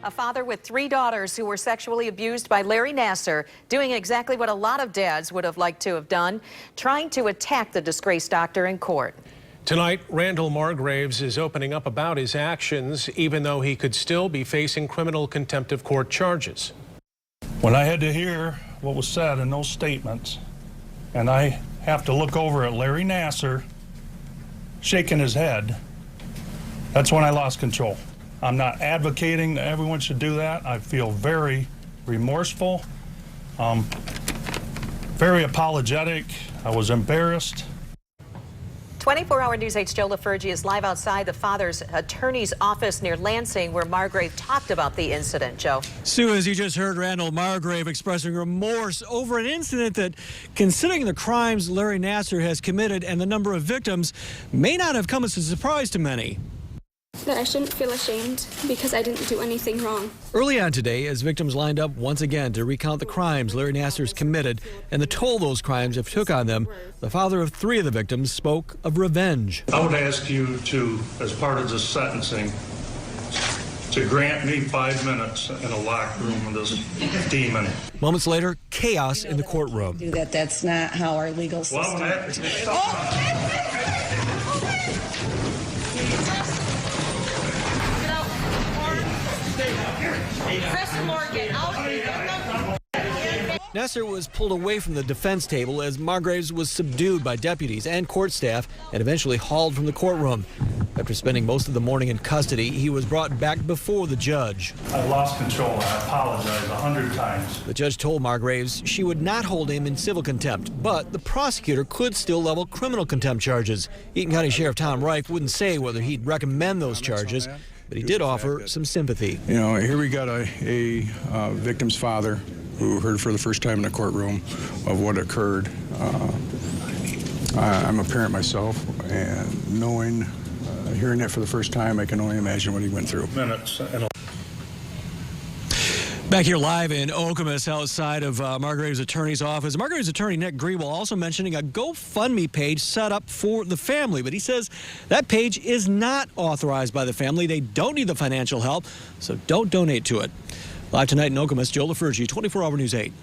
A father with 3 daughters who were sexually abused by Larry Nassar, doing exactly what a lot of dads would have liked to have done, trying to attack the disgraced doctor in court. Tonight, Randall Margraves is opening up about his actions, even though he could still be facing criminal contempt of court charges. When I had to hear what was said in those statements, and I have to look over at Larry Nassar shaking his head, that's when I lost control. I'm not advocating that everyone should do that. I feel very remorseful, very apologetic. I was embarrassed. 24-hour News 8's Joe LaFurgie is live outside the father's attorney's office near Lansing, where Margrave talked about the incident. Joe. Sue, as you just heard, Randall Margrave expressing remorse over an incident that, considering the crimes Larry Nassar has committed and the number of victims, may not have come as a surprise to many. That I shouldn't feel ashamed because I didn't do anything wrong. Early on today, as victims lined up once again to recount the crimes Larry Nassar's committed and the toll those crimes have took on them, the father of 3 of the victims spoke of revenge. I would ask you to, as part of this sentencing, to grant me 5 minutes in a locked room with this demon. Moments later, chaos in the courtroom. That's not how our legal system works. Nassar was pulled away from the defense table as Margraves was subdued by deputies and court staff and eventually hauled from the courtroom. After spending most of the morning in custody, he was brought back before the judge. I lost control and I apologize 100 times. The judge told Margraves she would not hold him in civil contempt, but the prosecutor could still level criminal contempt charges. Eaton County Sheriff Tom Reif wouldn't say whether he'd recommend those charges, but he did offer some sympathy. You know, here we got a victim's father who heard for the first time in the courtroom of what occurred. I'm a parent myself, and knowing, hearing that for the first time, I can only imagine what he went through. Back here live in Okemos outside of Margrave's attorney's office. Margrave's attorney, Nick Greenwell, also mentioning a GoFundMe page set up for the family. But he says that page is not authorized by the family. They don't need the financial help, so don't donate to it. Live tonight in Okemos, Joe LaFurgie, 24-hour News 8.